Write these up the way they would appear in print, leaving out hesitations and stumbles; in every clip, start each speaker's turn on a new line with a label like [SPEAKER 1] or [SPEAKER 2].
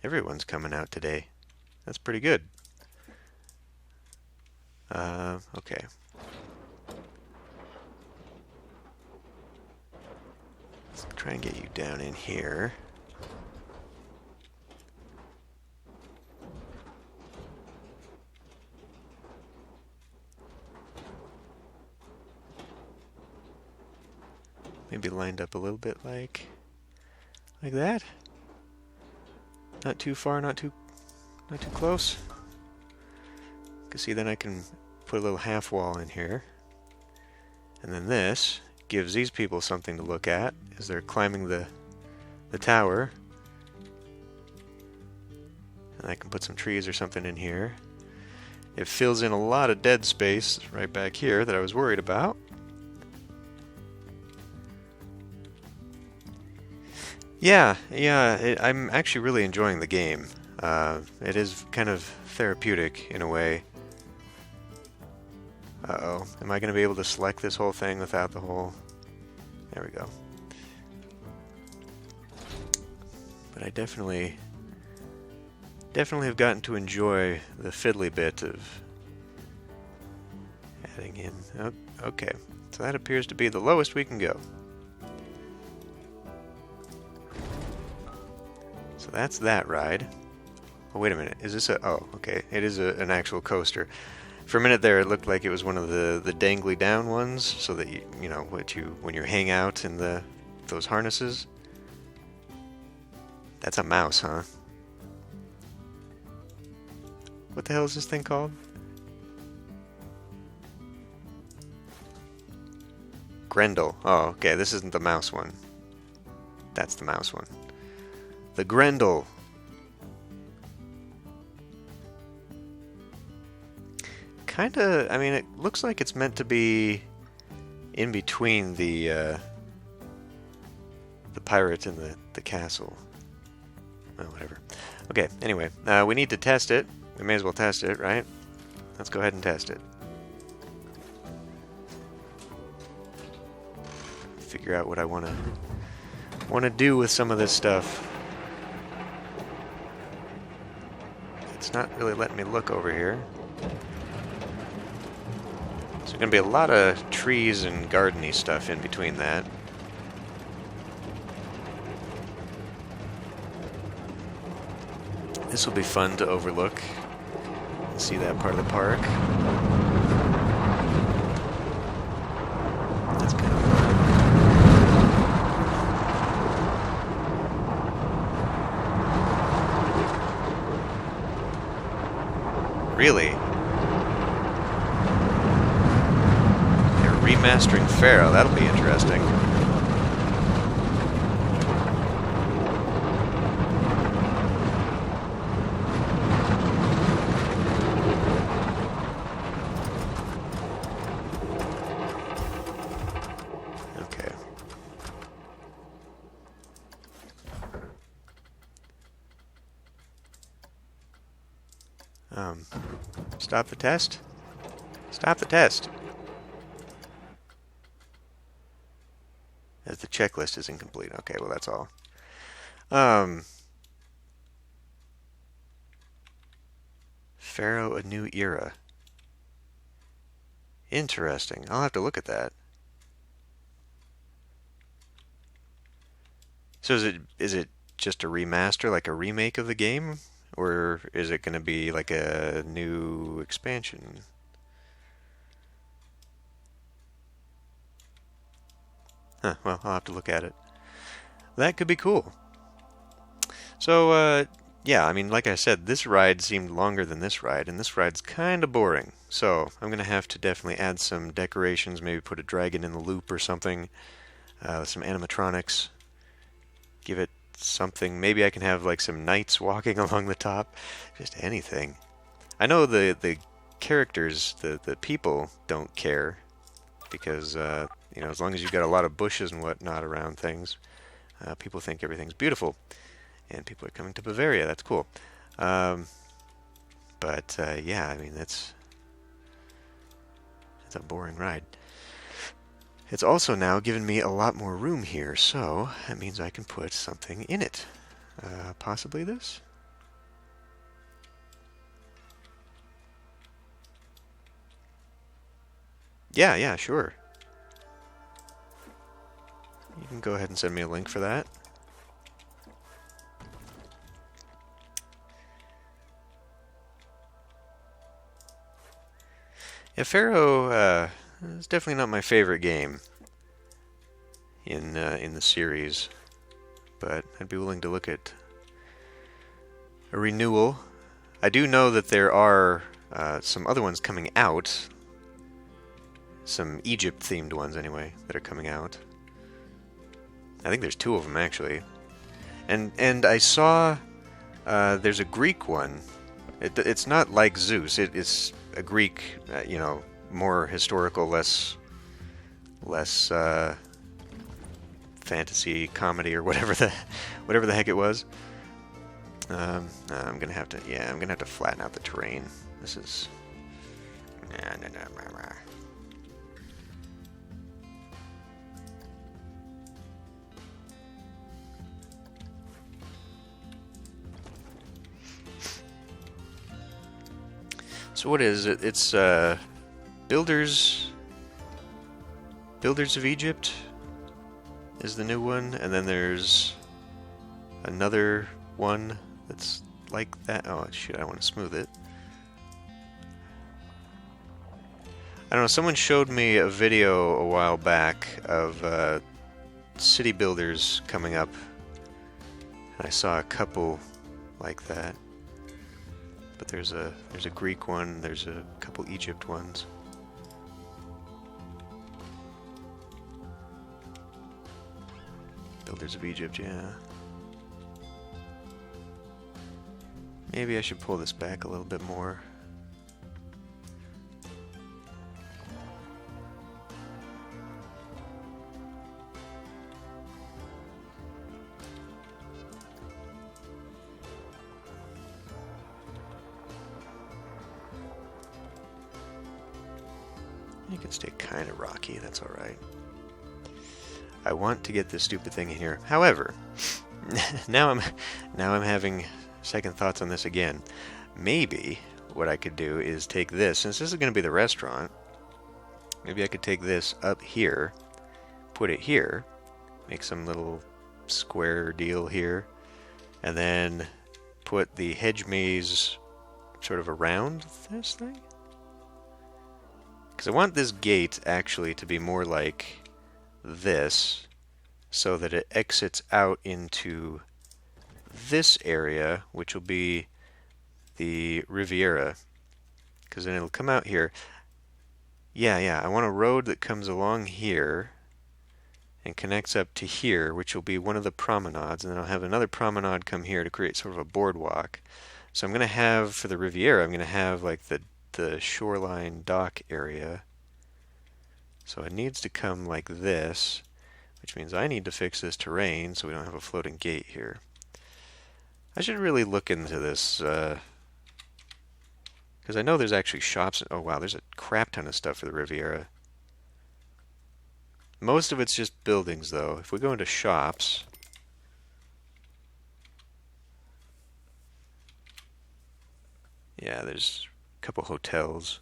[SPEAKER 1] Everyone's coming out today. That's pretty good. Okay. Let's try and get you down in here. Maybe lined up a little bit like that. Not too far, not too close. You can see then I can put a little half wall in here. And then this gives these people something to look at as they're climbing the tower. And I can put some trees or something in here. It fills in a lot of dead space right back here that I was worried about. Yeah, I'm actually really enjoying the game. It is kind of therapeutic in a way. Uh-oh, am I going to be able to select this whole thing without the whole... There we go. But I definitely have gotten to enjoy the fiddly bit of adding in... Oh, okay, so that appears to be the lowest we can go. So that's that ride. Oh, wait a minute. Is this a... Oh, okay. It is an actual coaster. For a minute there, it looked like it was one of the dangly down ones, so that you know when you hang out in those harnesses. That's a mouse, huh? What the hell is this thing called? Grendel. Oh, okay. This isn't the mouse one. That's the mouse one. The Grendel. Kinda, I mean, it looks like it's meant to be in between the pirate and the castle. Oh, whatever. Okay, anyway, we need to test it. We may as well test it, right? Let's go ahead and test it. Figure out what I want to do with some of this stuff. It's not really letting me look over here. So there's going to be a lot of trees and gardeny stuff in between that. This will be fun to overlook and see that part of the park. That's kind of fun. Really? They're remastering Pharaoh. That'll be interesting. Okay. Stop the test? Stop the test. As the checklist is incomplete. Okay, well that's all. Pharaoh, a new era. Interesting. I'll have to look at that. So is it just a remaster, like a remake of the game? Or is it going to be like a new expansion? Huh, well, I'll have to look at it. That could be cool. So, yeah, I mean, like I said, this ride seemed longer than this ride, and this ride's kind of boring. So, I'm going to have to definitely add some decorations, maybe put a dragon in the loop or something, some animatronics, give it something. Maybe I can have like some knights walking along the top. Just anything. I know the characters, the people don't care because you know, as long as you've got a lot of bushes and whatnot around things, people think everything's beautiful, and people are coming to Bavaria. That's cool. But yeah, I mean it's a boring ride. It's also now given me a lot more room here, so that means I can put something in it. Possibly this? Yeah, yeah, sure. You can go ahead and send me a link for that. Yeah, Pharaoh is definitely not my favorite game in the series, but I'd be willing to look at a renewal. I do know that there are some other ones coming out, some Egypt-themed ones anyway, that are coming out. I think there's two of them actually, and I saw there's a Greek one. It's not like Zeus. It's a Greek, more historical, less fantasy comedy or whatever the heck it was. I'm gonna have to flatten out the terrain. This is So what is it? It's Builders of Egypt is the new one, and then there's another one that's like that. Oh shit, I want to smooth it. I don't know, someone showed me a video a while back of city builders coming up, and I saw a couple like that. But there's a Greek one, there's a couple Egypt ones. Builders of Egypt, yeah. Maybe I should pull this back a little bit more. You can stay kind of rocky, that's alright. I want to get this stupid thing in here. However, now I'm having second thoughts on this again. Maybe what I could do is take this, since this is going to be the restaurant, maybe I could take this up here, put it here, make some little square deal here, and then put the hedge maze sort of around this thing. Because I want this gate actually to be more like this, so that it exits out into this area, which will be the Riviera. Because then it'll come out here. Yeah, I want a road that comes along here and connects up to here, which will be one of the promenades, and then I'll have another promenade come here to create sort of a boardwalk. So I'm going to have, for the Riviera, I'm going to have like the shoreline dock area. So it needs to come like this, which means I need to fix this terrain so we don't have a floating gate here. I should really look into this, because I know there's actually shops. Oh wow, there's a crap ton of stuff for the Riviera. Most of it's just buildings though. If we go into shops, yeah, there's a couple hotels.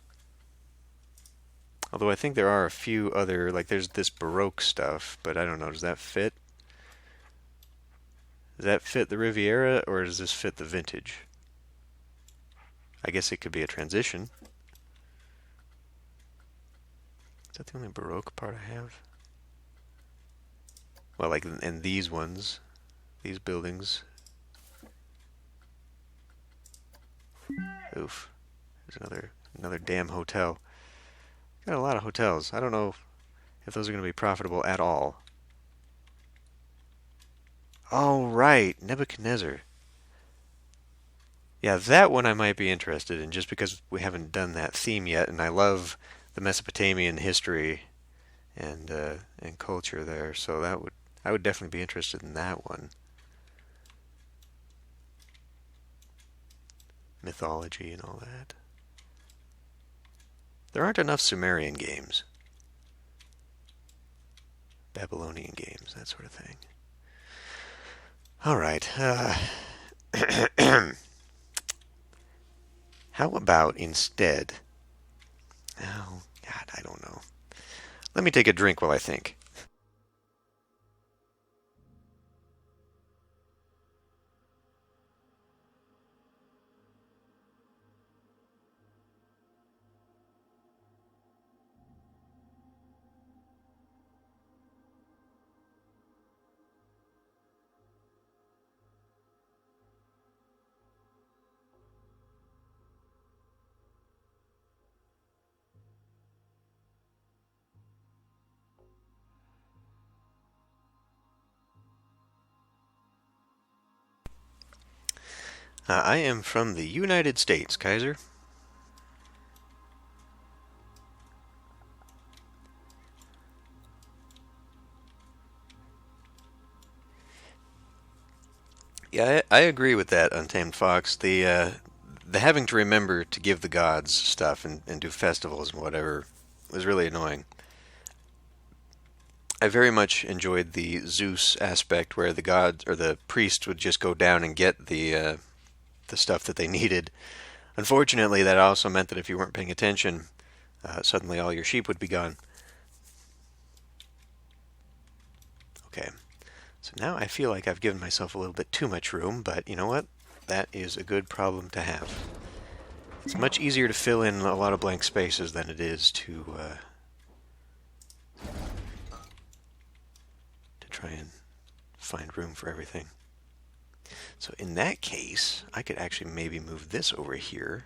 [SPEAKER 1] Although I think there are a few other, like there's this Baroque stuff, but I don't know, does that fit? Does that fit the Riviera, or does this fit the vintage? I guess it could be a transition. Is that the only Baroque part I have? Well, like in these ones, these buildings. Oof. There's another damn hotel. Got a lot of hotels. I don't know if those are going to be profitable at all. Oh, right. Nebuchadnezzar. Yeah, that one I might be interested in just because we haven't done that theme yet, and I love the Mesopotamian history and culture there, so I would definitely be interested in that one. Mythology and all that. There aren't enough Sumerian games. Babylonian games, that sort of thing. Alright. How about instead... Oh, God, I don't know. Let me take a drink while I think. I am from the United States, Kaiser. Yeah, I agree with that, Untamed Fox. The having to remember to give the gods stuff and do festivals and whatever was really annoying. I very much enjoyed the Zeus aspect where the god or the priest would just go down and get the stuff that they needed. Unfortunately, that also meant that if you weren't paying attention, suddenly all your sheep would be gone. Okay, so now I feel like I've given myself a little bit too much room, but you know what? That is a good problem to have. It's much easier to fill in a lot of blank spaces than it is to try and find room for everything. So in that case, I could actually maybe move this over here.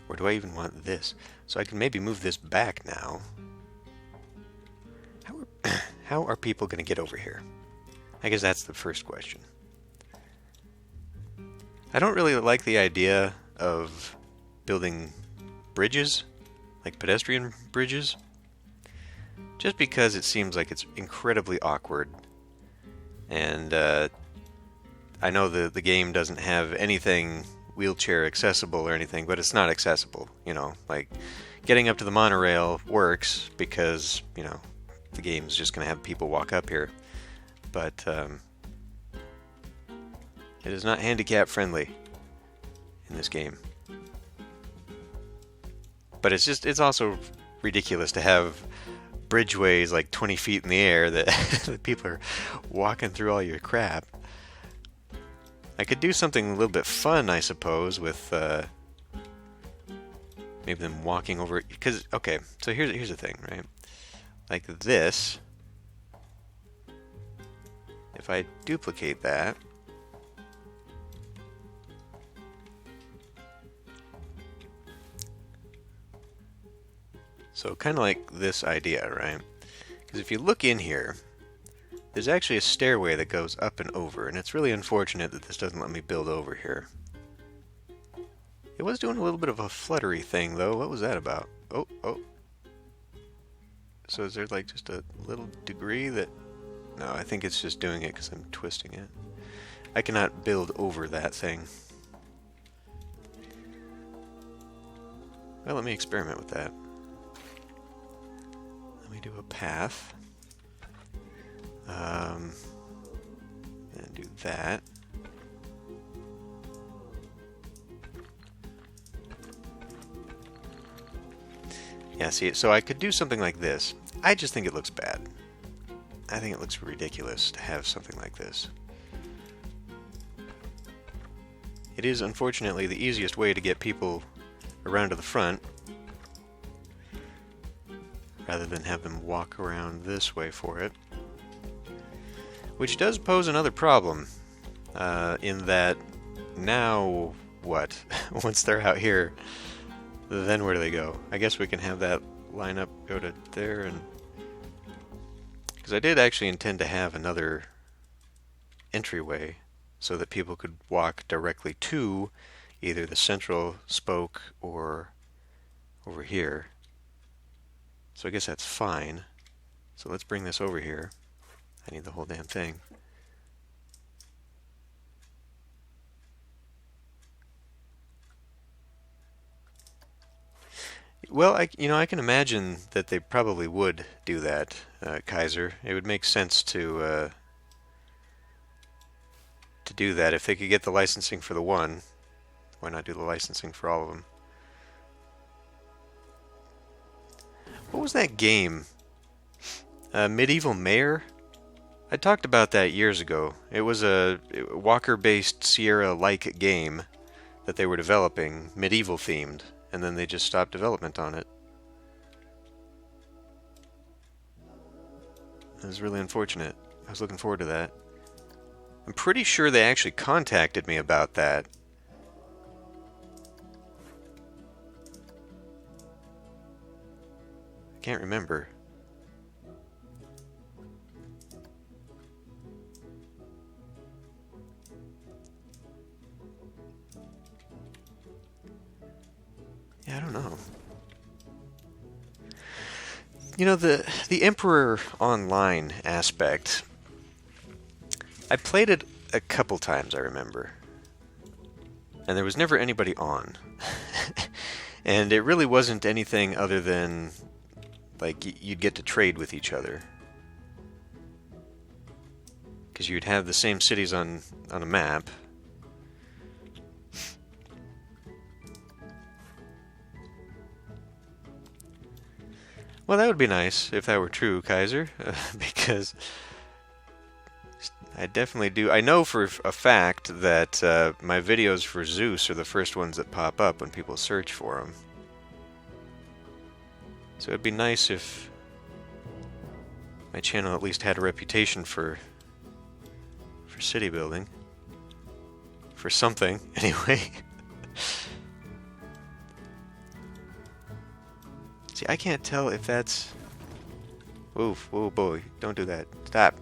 [SPEAKER 1] Or do I even want this? So I can maybe move this back now. How are people going to get over here? I guess that's the first question. I don't really like the idea of building bridges, like pedestrian bridges, just because it seems like it's incredibly awkward. And I know the game doesn't have anything wheelchair accessible or anything, but it's not accessible, you know, like getting up to the monorail works because, you know, the game's just going to have people walk up here, but it is not handicap friendly in this game. But it's also ridiculous to have bridgeways like 20 feet in the air that, that people are walking through all your crap. I could do something a little bit fun, I suppose, with maybe them walking over. Because okay, so here's the thing, right? Like this. If I duplicate that, so kind of like this idea, right? Because if you look in here, there's actually a stairway that goes up and over, and it's really unfortunate that this doesn't let me build over here. It was doing a little bit of a fluttery thing, though. What was that about? Oh, oh. So is there like just a little degree that... No, I think it's just doing it because I'm twisting it. I cannot build over that thing. Well, let me experiment with that. Let me do a path. And do that. Yeah, see, so I could do something like this. I just think it looks bad. I think it looks ridiculous to have something like this. It is, unfortunately, the easiest way to get people around to the front, rather than have them walk around this way for it. Which does pose another problem, in that now what? Once they're out here, then where do they go? I guess we can have that line up go to there, and because I did actually intend to have another entryway so that people could walk directly to either the central spoke or over here. So I guess that's fine. So let's bring this over here. I need the whole damn thing. Well, I can imagine that they probably would do that, Kaiser. It would make sense to do that if they could get the licensing for the one. Why not do the licensing for all of them? What was that game? Medieval Mayor? I talked about that years ago. It was a Walker-based Sierra-like game that they were developing, medieval themed, and then they just stopped development on it. It was really unfortunate. I was looking forward to that. I'm pretty sure they actually contacted me about that. I can't remember. Yeah, I don't know. You know, the Emperor Online aspect, I played it a couple times, I remember. And there was never anybody on. And it really wasn't anything other than, like, you'd get to trade with each other. Because you'd have the same cities on a map. Well, that would be nice if that were true, Kaiser, because I definitely do. I know for a fact that my videos for Zeus are the first ones that pop up when people search for them. So it'd be nice if my channel at least had a reputation for city building. For something, anyway. See, I can't tell if that's... Whoa, boy, don't do that. Stop.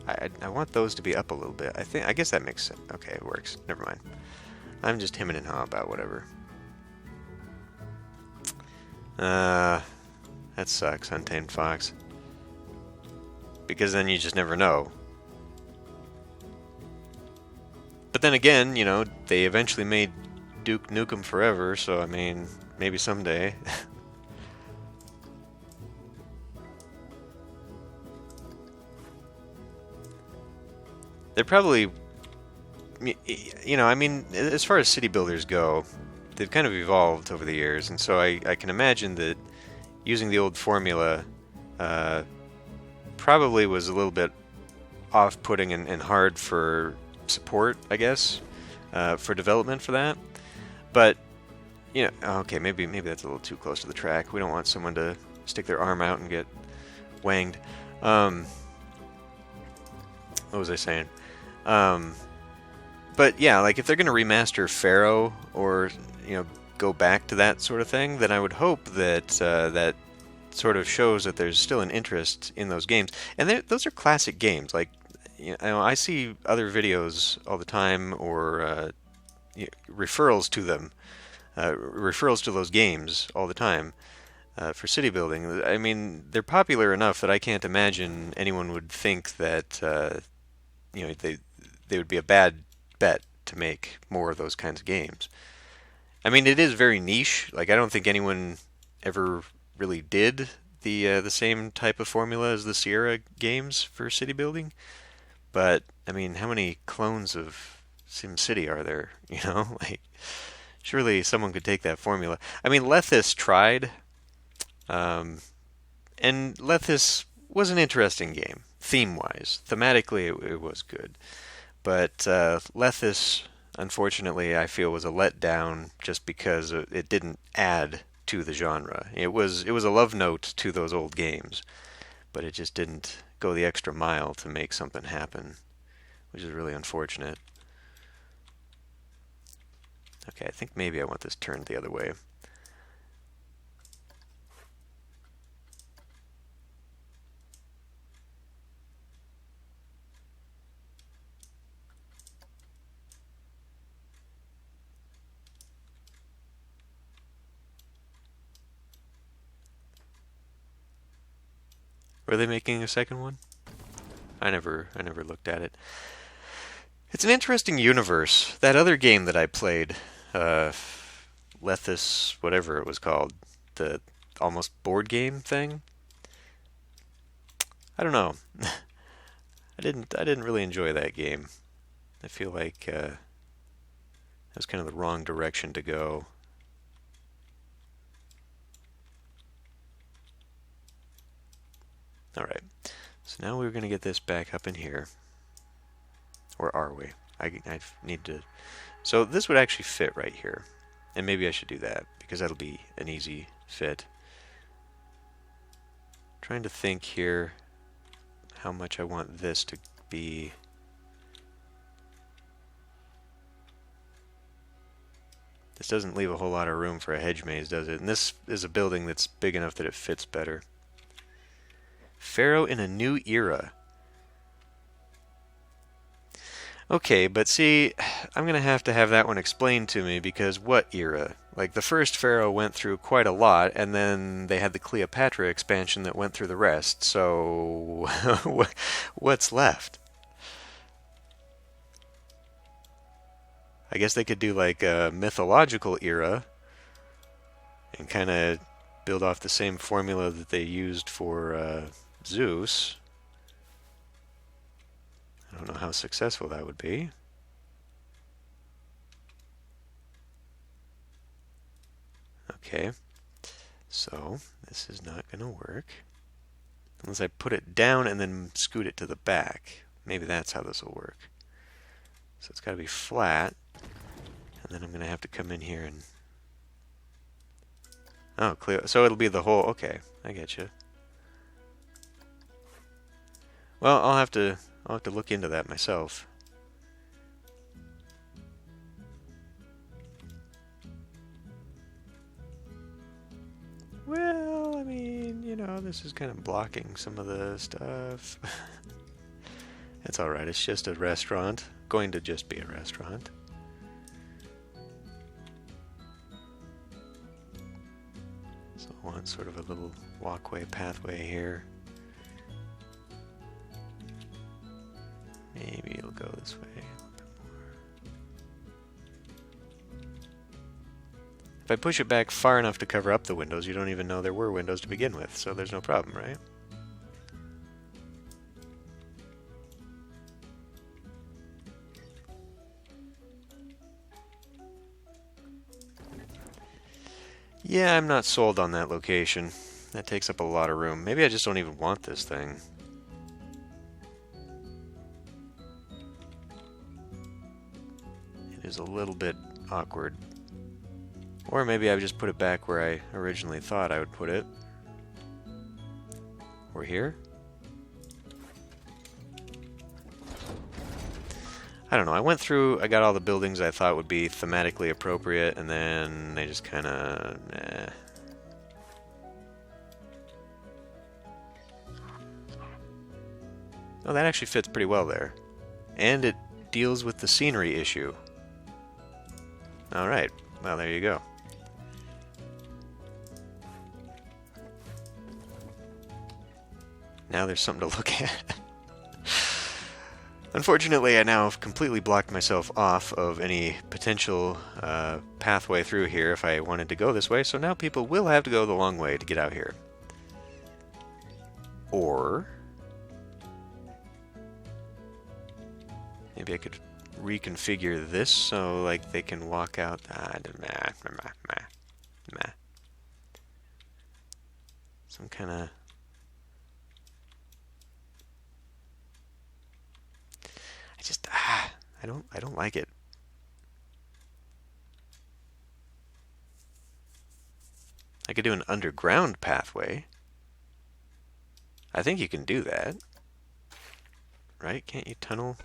[SPEAKER 1] I want those to be up a little bit. I guess that makes sense. Okay, it works. Never mind. I'm just hemming and haw about whatever. That sucks, Untamed Fox. Because then you just never know. But then again, you know, they eventually made Duke Nukem Forever, so I mean... Maybe someday. They're probably, you know, I mean, as far as city builders go, they've kind of evolved over the years, and so I can imagine that using the old formula probably was a little bit off-putting and hard for support, I guess, for development for that. But you know, okay, maybe that's a little too close to the track. We don't want someone to stick their arm out and get wanged. What was I saying? But yeah, like if they're going to remaster Pharaoh or, you know, go back to that sort of thing, then I would hope that that sort of shows that there's still an interest in those games. And those are classic games. Like, you know, I see other videos all the time or referrals to them. Referrals to those games all the time for city building. I mean, they're popular enough that I can't imagine anyone would think that you know they would be a bad bet to make more of those kinds of games. I mean, it is very niche. Like, I don't think anyone ever really did the same type of formula as the Sierra games for city building. But I mean, how many clones of SimCity are there? You know, like. Surely someone could take that formula. I mean, Lethis tried, and Lethis was an interesting game, theme-wise. Thematically, it was good. But Lethis, unfortunately, I feel was a letdown just because it didn't add to the genre. It was a love note to those old games, but it just didn't go the extra mile to make something happen, which is really unfortunate. Okay, I think maybe I want this turned the other way. Were they making a second one? I never looked at it. It's an interesting universe. That other game that I played, Lethis, whatever it was called, the almost board game thing. I don't know. I didn't really enjoy that game. I feel like that was kind of the wrong direction to go. Alright, so now we're going to get this back up in here. Or are we? I need to... So this would actually fit right here. And maybe I should do that, because that'll be an easy fit. Trying to think here how much I want this to be. This doesn't leave a whole lot of room for a hedge maze, does it? And this is a building that's big enough that it fits better. Pharaoh in a new era. Okay, but see, I'm going to have that one explained to me, because what era? Like, the first Pharaoh went through quite a lot, and then they had the Cleopatra expansion that went through the rest, so what's left? I guess they could do like a mythological era and kind of build off the same formula that they used for Zeus. I don't know how successful that would be. Okay, so this is not going to work. Unless I put it down and then scoot it to the back. Maybe that's how this will work. So it's got to be flat. And then I'm going to have to come in here and... Oh, clear. So it'll be the whole... Okay, I get you. Well, I'll have to look into that myself. Well, I mean, you know, this is kind of blocking some of the stuff. It's alright, it's just a restaurant. Going to just be a restaurant. So I want sort of a little walkway, pathway here. Maybe it'll go this way a little bit more. If I push it back far enough to cover up the windows, you don't even know there were windows to begin with, so there's no problem, right? Yeah, I'm not sold on that location. That takes up a lot of room. Maybe I just don't even want this thing. It is a little bit awkward. Or maybe I would just put it back where I originally thought I would put it. Or here? I don't know, I went through, I got all the buildings I thought would be thematically appropriate, and then they just kind of, Oh, that actually fits pretty well there. And it deals with the scenery issue. Alright, well there you go. Now there's something to look at. Unfortunately, I now have completely blocked myself off of any potential pathway through here if I wanted to go this way, so now people will have to go the long way to get out here. Or... maybe I could reconfigure this so like they can walk out... Some kind of... I don't like it. I could do an underground pathway. I think you can do that. Right? Can't you tunnel?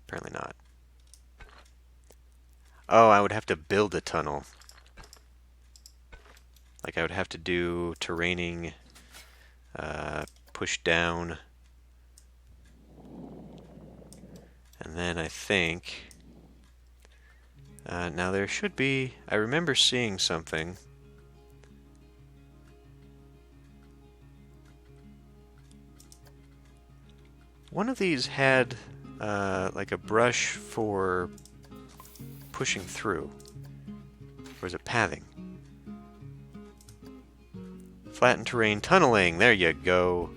[SPEAKER 1] Apparently not. Oh, I would have to build a tunnel. Like I would have to do terraining, push down. And then I think... now there should be... I remember seeing something. One of these had like a brush for pushing through. Or is it pathing? Flattened terrain tunneling. There you go.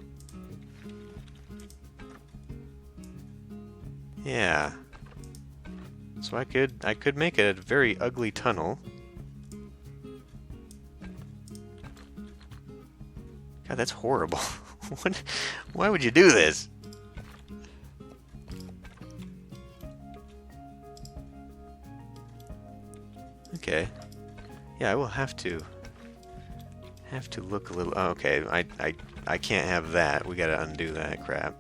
[SPEAKER 1] Yeah. So I could make a very ugly tunnel. God, that's horrible. Why would you do this? Okay. Yeah, I will have to look a little. Oh, okay, I can't have that. We gotta undo that crap.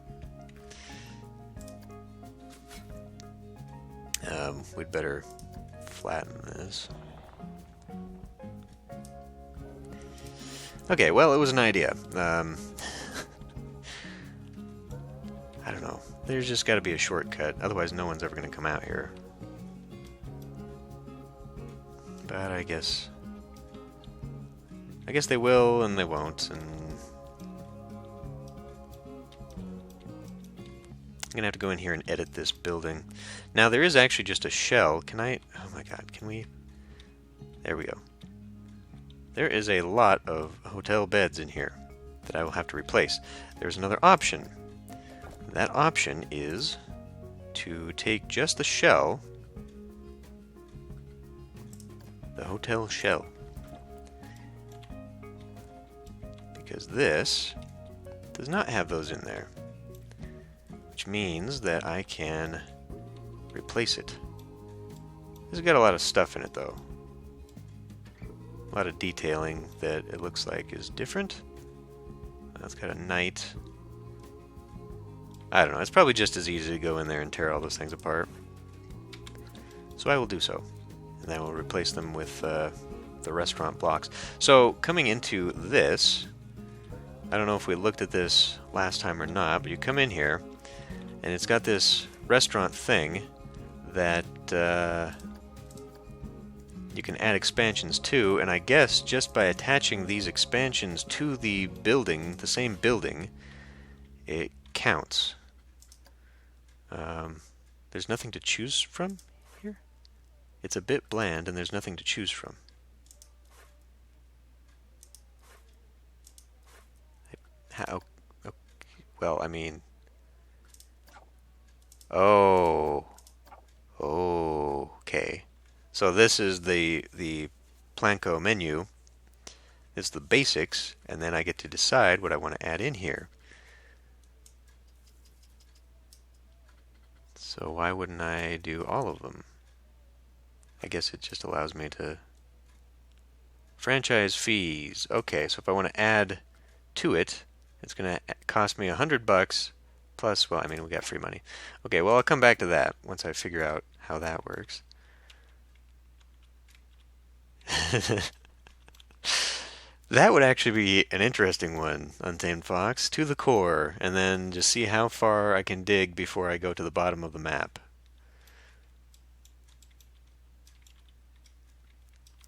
[SPEAKER 1] We'd better flatten this. Okay, well, it was an idea. I don't know. There's just got to be a shortcut, otherwise no one's ever going to come out here. But I guess they will, and they won't, and I'm gonna have to go in here and edit this building. Now there is actually just a shell. Can I? Oh my God! Can we? There we go. There is a lot of hotel beds in here that I will have to replace. There's another option. That option is to take just the shell, the hotel shell, because this does not have those in there, which means that I can replace it. This has got a lot of stuff in it though. A lot of detailing that it looks like is different. It's got a night. I don't know. It's probably just as easy to go in there and tear all those things apart. So I will do so. And then we'll replace them with the restaurant blocks. So coming into this, I don't know if we looked at this last time or not, but you come in here and it's got this restaurant thing that you can add expansions to, and I guess just by attaching these expansions to the building, the same building, it counts. There's nothing to choose from here. It's a bit bland and there's nothing to choose from. How? Okay, well, I mean... Oh. Okay. So this is the Planco menu. It's the basics, and then I get to decide what I want to add in here. So why wouldn't I do all of them? I guess it just allows me to... Franchise fees. Okay, so if I want to add to it, it's going to cost me $100 plus, well, I mean, we got free money. Okay, well, I'll come back to that once I figure out how that works. That would actually be an interesting one, Untamed Fox, to the core, and then just see how far I can dig before I go to the bottom of the map.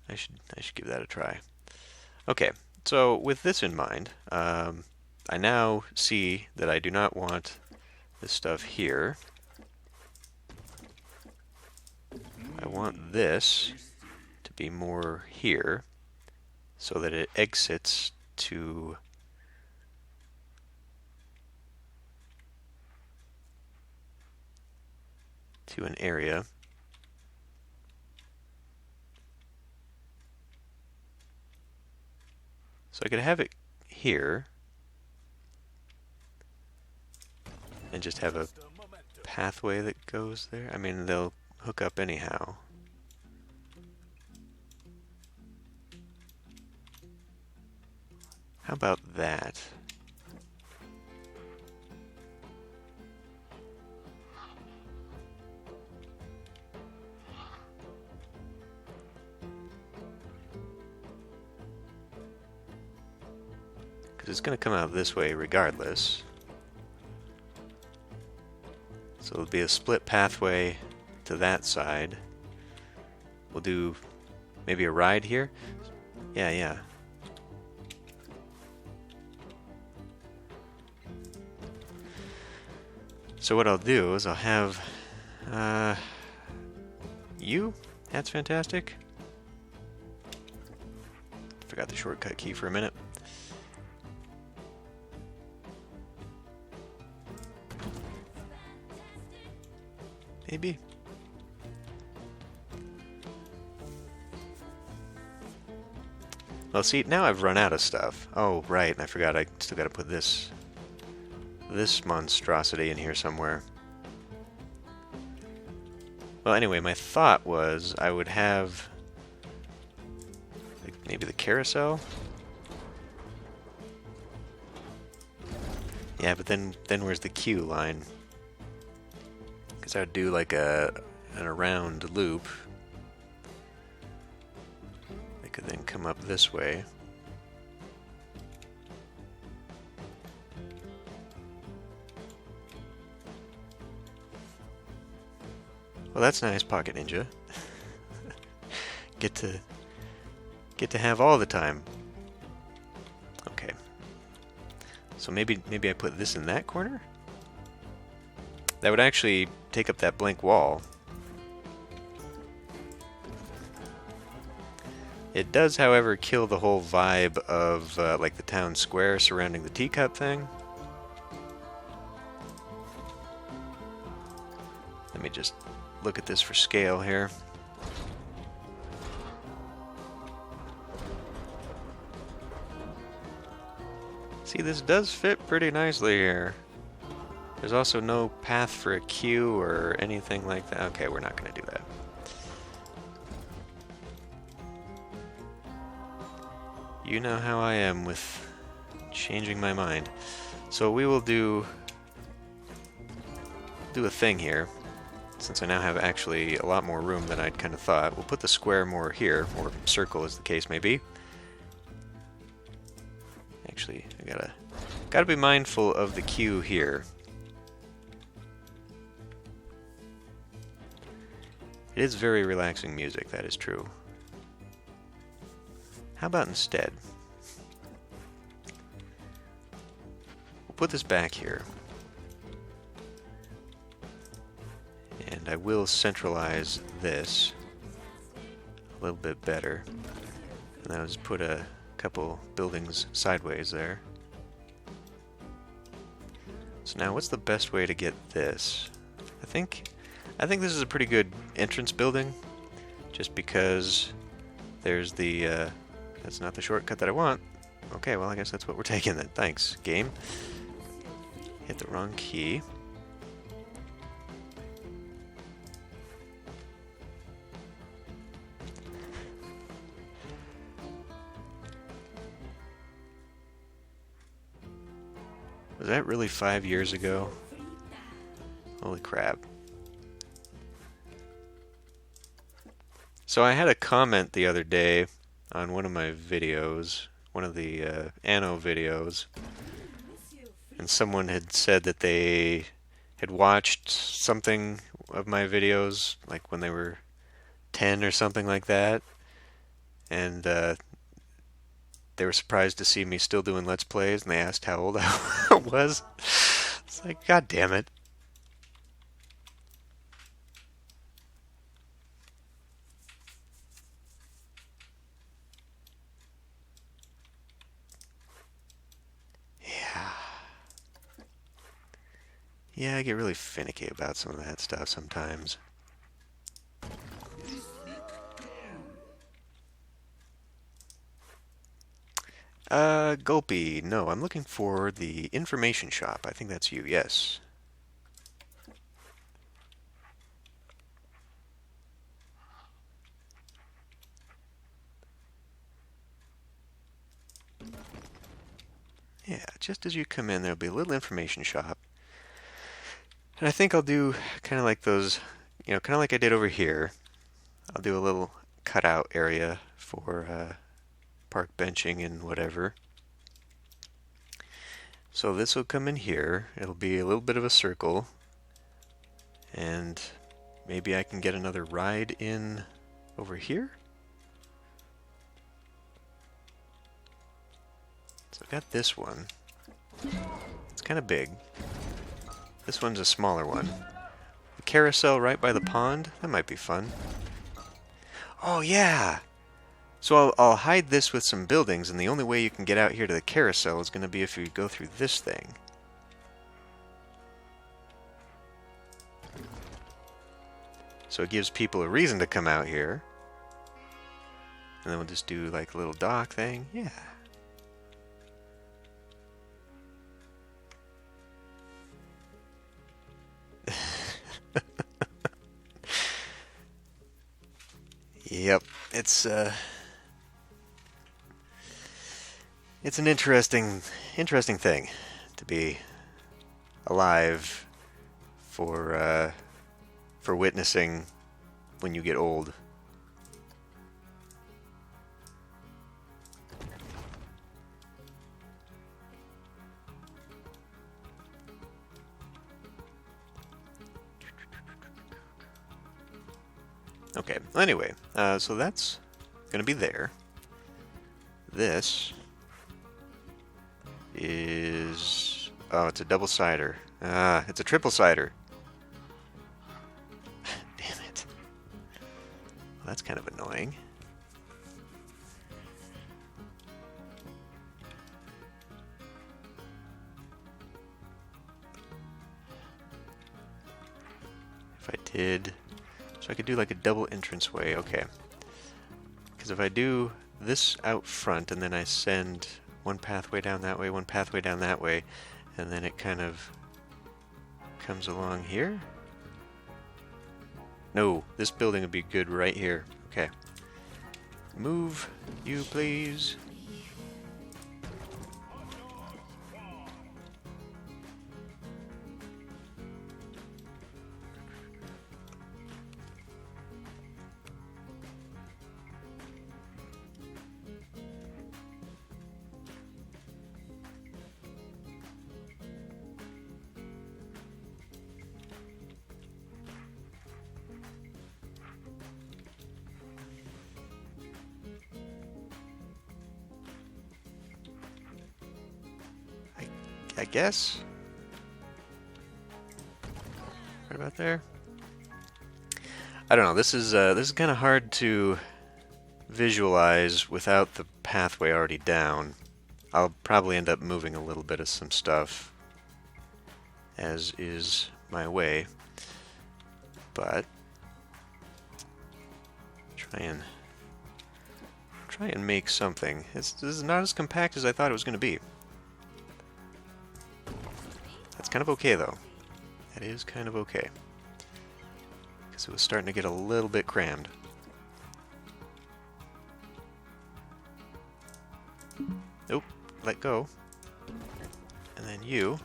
[SPEAKER 1] I should give that a try. Okay, so with this in mind, I now see that I do not want this stuff here. I want this to be more here, so that it exits to an area. So I could have it here and just have a pathway that goes there. I mean, they'll hook up anyhow. How about that? Because it's going to come out this way regardless. So it'll be a split pathway to that side. We'll do maybe a ride here. Yeah. So what I'll do is I'll have you. That's fantastic. Forgot the shortcut key for a minute. Maybe. Well, see, now I've run out of stuff. Oh, right, and I forgot I still got to put this monstrosity in here somewhere. Well, anyway, my thought was I would have maybe the carousel. Yeah, but then where's the queue line? Because I would do like an around loop. I could then come up this way. Well, that's nice, Pocket Ninja. Get to have all the time. Okay. So maybe I put this in that corner? That would actually take up that blank wall. It does, however, kill the whole vibe of like the town square surrounding the teacup thing. Let me just look at this for scale here. See, this does fit pretty nicely here. There's also no path for a queue or anything like that. Okay, we're not going to do that. You know how I am with changing my mind. So we will do a thing here. Since I now have actually a lot more room than I'd kind of thought, we'll put the square more here, or circle as the case may be. Actually, I gotta be mindful of the queue here. It is very relaxing music, that is true. How about instead? We'll put this back here. And I will centralize this a little bit better. And I'll just put a couple buildings sideways there. So now what's the best way to get this? I think this is a pretty good entrance building, just because there's the that's not the shortcut that I want. Okay, well I guess that's what we're taking then. Thanks, game. Hit the wrong key. Was that really 5 years ago? Holy crap. So I had a comment the other day on one of my videos, one of the Anno videos, and someone had said that they had watched something of my videos, like when they were 10 or something like that, and they were surprised to see me still doing Let's Plays, and they asked how old I was. It's like, God damn it. Yeah, I get really finicky about some of that stuff sometimes. Gulpy, no, I'm looking for the information shop. I think that's you, yes. Yeah, just as you come in, there'll be a little information shop. And I think I'll do kind of like those, kind of like I did over here. I'll do a little cutout area for park benching and whatever. So this will come in here. It'll be a little bit of a circle. And maybe I can get another ride in over here. So I've got this one. It's kind of big. This one's a smaller one. The carousel right by the pond? That might be fun. Oh yeah! So I'll hide this with some buildings, and the only way you can get out here to the carousel is going to be if you go through this thing. So it gives people a reason to come out here. And then we'll just do like a little dock thing. Yeah. Yep, it's an interesting thing to be alive for witnessing when you get old. Okay, anyway, so that's gonna be there. This is... oh, it's a double cider. Ah, it's a triple cider. Damn it. Well, that's kind of annoying. If I did... so I could do like a double entranceway, okay. Because if I do this out front and then I send one pathway down that way, one pathway down that way, and then it kind of comes along here. No, this building would be good right here. Okay. Move, you please. I guess. Right about there. I don't know. This is kind of hard to visualize without the pathway already down. I'll probably end up moving a little bit of some stuff, as is my way. But try and make something. This is not as compact as I thought it was going to be. That's kind of okay, though. That is kind of okay. Because it was starting to get a little bit crammed. Nope, let go. And then you.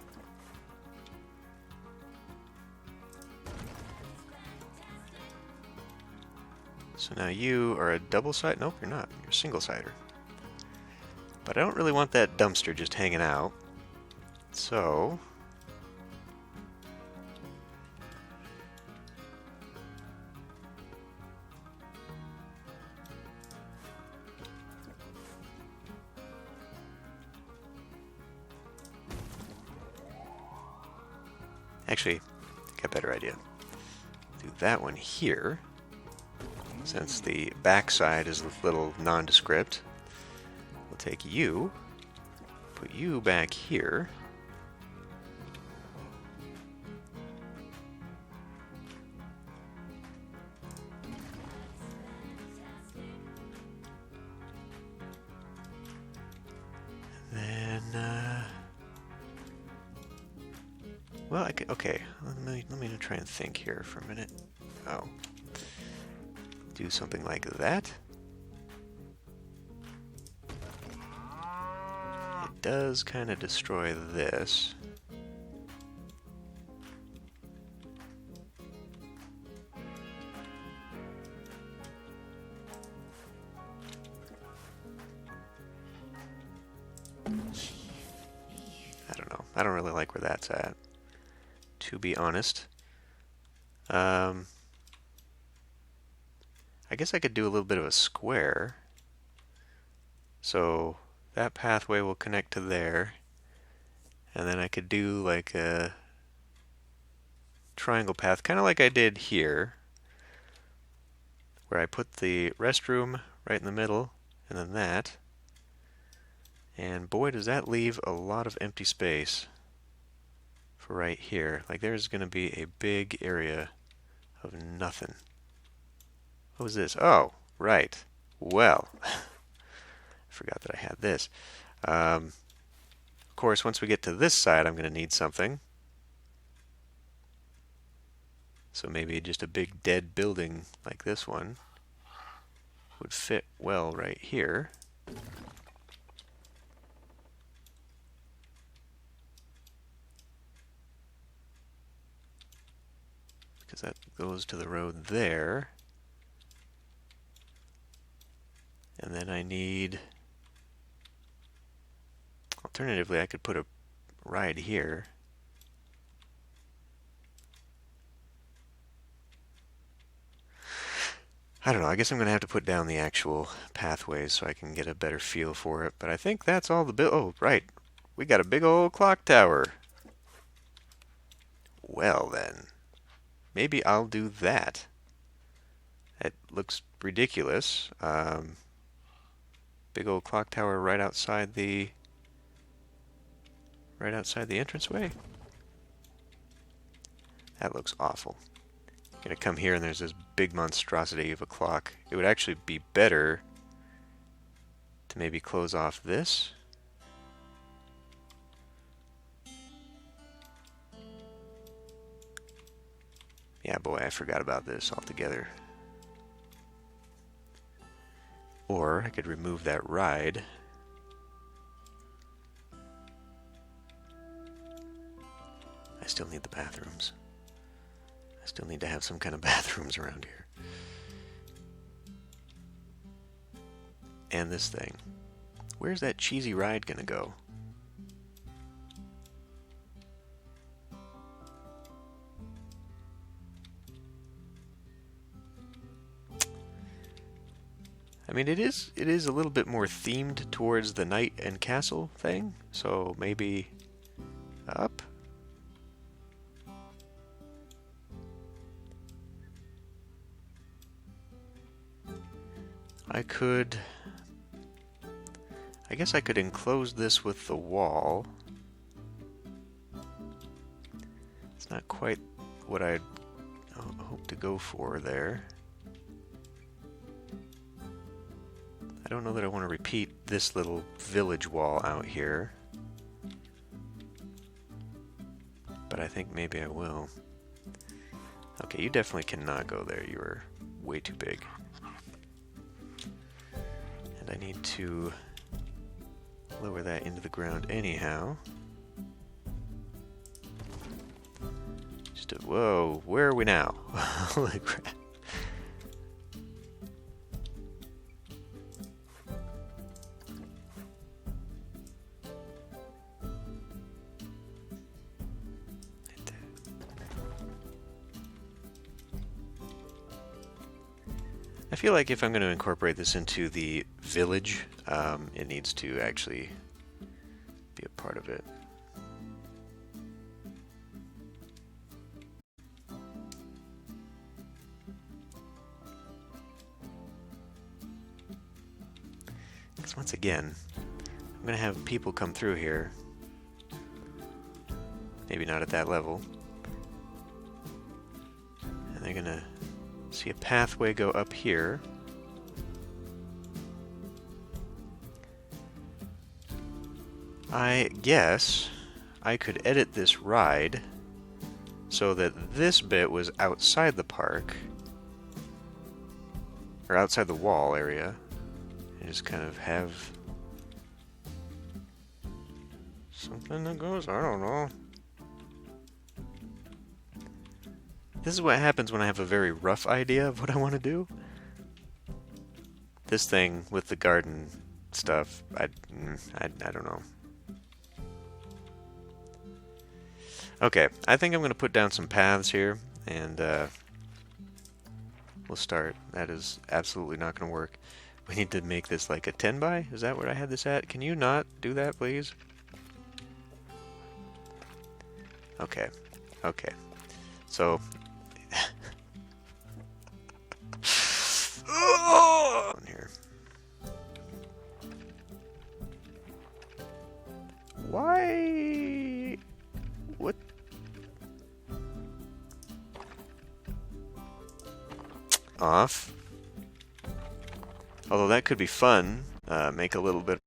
[SPEAKER 1] So now you are a double-sided... nope, you're not. You're a single-sider. But I don't really want that dumpster just hanging out. So... actually, I got a better idea. Do that one here, since the backside is a little nondescript. We'll take you, put you back here. Well, I could, okay, let me try and think here for a minute. Oh. Do something like that. It does kind of destroy this. I don't know. I don't really like where that's at, to be honest. I guess I could do a little bit of a square. So that pathway will connect to there. And then I could do like a triangle path, kind of like I did here, where I put the restroom right in the middle, and then that. And boy, does that leave a lot of empty space for right here. Like there's going to be a big area of nothing. What was this? Oh, right. well, I forgot that I had this. Of course, once we get to this side, I'm going to need something. So maybe just a big dead building like this one would fit well right here. Because that goes to the road there. And then I need... Alternatively, I could put a ride here. I don't know, I guess I'm going to have to put down the actual pathways so I can get a better feel for it. But I think that's all the oh, right. We got a big old clock tower. Well then, maybe I'll do that. It looks ridiculous. Big old clock tower right outside the entranceway. That looks awful. I'm gonna come here and there's this big monstrosity of a clock. It would actually be better to maybe close off this. Yeah, boy, I forgot about this altogether. Or I could remove that ride. I still need the bathrooms. I still need to have some kind of bathrooms around here. And this thing. Where's that cheesy ride gonna go? I mean, it is a little bit more themed towards the knight and castle thing, so maybe up? I guess I could enclose this with the wall. It's not quite what I'd hope to go for there. I don't know that I want to repeat this little village wall out here. But I think maybe I will. Okay, you definitely cannot go there. You are way too big. And I need to lower that into the ground anyhow. Whoa, where are we now? Holy crap. I feel like if I'm going to incorporate this into the village, it needs to actually be a part of it. Because once again, I'm going to have people come through here. Maybe not at that level. And they're going to see a pathway go up here. I guess I could edit this ride so that this bit was outside the park, or outside the wall area, and just kind of have something that goes, I don't know. This is what happens when I have a very rough idea of what I want to do. This thing with the garden stuff, I don't know. Okay, I think I'm going to put down some paths here, and we'll start. That is absolutely not going to work. We need to make this like a 10 by? Is that what I had this at? Can you not do that, please? Okay, okay. So... here. Why? What? Off. Although that could be fun. Make a little bit